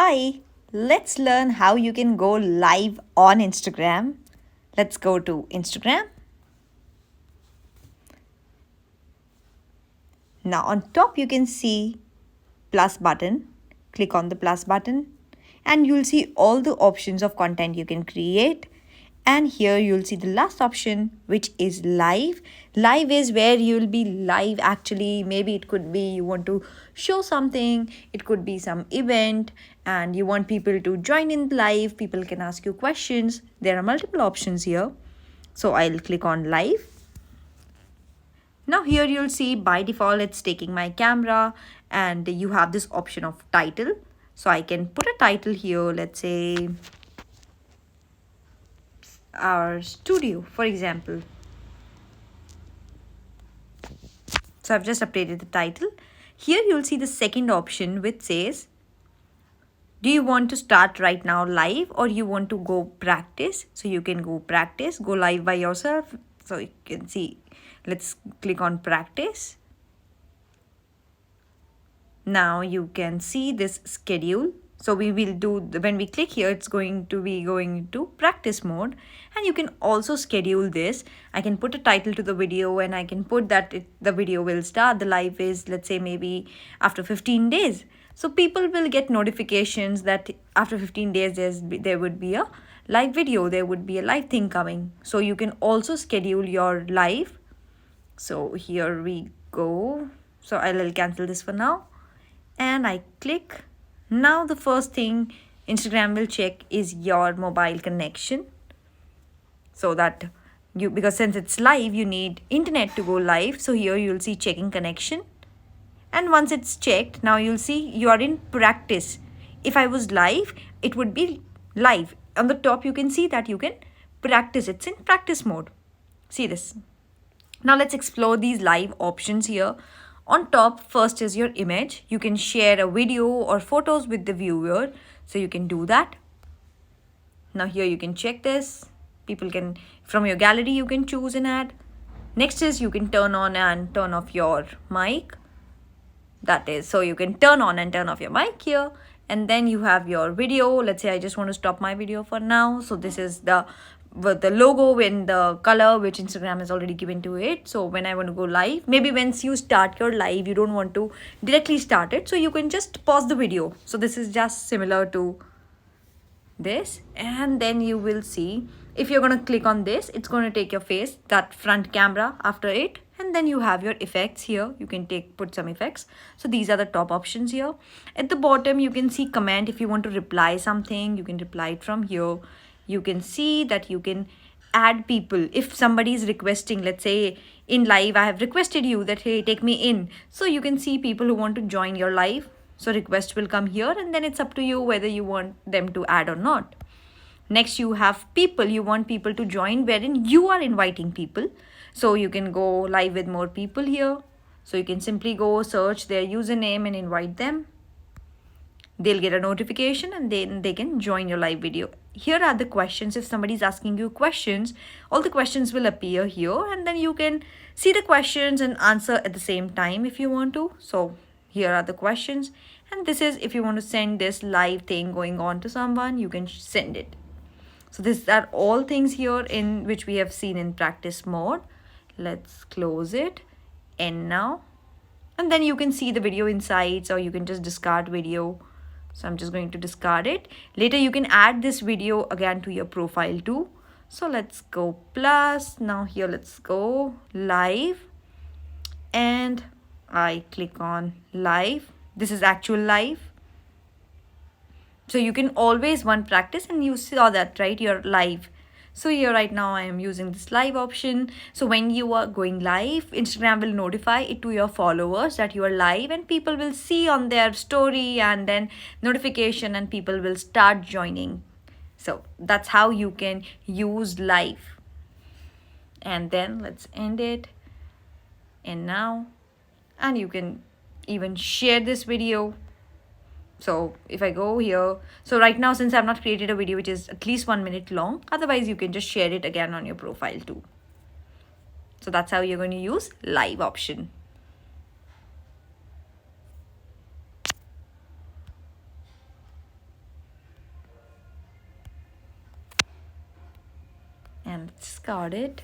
Hi, let's learn how you can go live on Instagram. Let's go to Instagram. Now on top you can see plus button. Click on the plus button and you'll see all the options of content you can create. And here you'll see the last option, which is live. Live is where you'll be live actually. Maybe it could be you want to show something, it could be some event, and you want people to join in live. People can ask you questions. There are multiple options here. So I'll click on live. Now here you'll see by default it's taking my camera and you have this option of title. So I can put a title here, let's say our studio, for example. So I've just updated the title. Here you'll see the second option which says, do you want to start right now live or you want to go practice? So you can go practice, go live by yourself. So you can see, let's click on practice. Now you can see this schedule. So we will do, when we click here, it's going to practice mode, and you can also schedule this. I can put a title to the video and I can put that the video will start. The live is, let's say, maybe after 15 days. So people will get notifications that after 15 days there would be a live video, there would be a live thing coming. So you can also schedule your live. So here we go. So I'll cancel this for now. And I click. Now the first thing Instagram will check is your mobile connection. So that because since it's live, you need internet to go live. So here you'll see checking connection. And once it's checked, now you'll see you are in practice. If I was live, it would be live. On the top, you can see that you can practice. It's in practice mode. See this. Now let's explore these live options here. On top, first is your image. You can share a video or photos with the viewer. So you can do that. Now here you can check this. People can, from your gallery, you can choose an ad. Next is you can turn on and turn off your mic. That is, so you can turn on and turn off your mic here. And then you have your video. Let's say I just want to stop my video for now. So this is with the logo and the color which Instagram has already given to it. So when I want to go live, maybe once you start your live, you don't want to directly start it. So you can just pause the video. So this is just similar to this. And then you will see, if you're going to click on this, it's going to take your face, that front camera after it. And then you have your effects here. You can put some effects. So these are the top options here. At the bottom, you can see comment. If you want to reply something, you can reply it from here. You can see that you can add people. If somebody is requesting, let's say in live, I have requested you that, hey, take me in. So you can see people who want to join your live. So request will come here and then it's up to you whether you want them to add or not. Next, you have people. You want people to join wherein you are inviting people. So you can go live with more people here. So you can simply go search their username and invite them. They'll get a notification and then they can join your live video. Here are the questions. If somebody is asking you questions, all the questions will appear here and then you can see the questions and answer at the same time if you want to. So here are the questions. And this is if you want to send this live thing going on to someone, you can send it. So these are all things here in which we have seen in practice mode. Let's close it. And now, and then you can see the video insights or you can just discard video. So I'm just going to discard it. Later you can add this video again to your profile too. So let's go plus. Now here let's go live. And I click on live. This is actual live. So you can always practice and you saw that, right? You're live. So here right now I am using this live option. So when you are going live, Instagram will notify it to your followers that you are live and people will see on their story and then notification and people will start joining. So that's how you can use live. And then let's end it. And now, and you can even share this video. So if I go here, so right now since I've not created a video which is at least 1 minute long, otherwise you can just share it again on your profile too. So that's how you're going to use live option. and let's start it.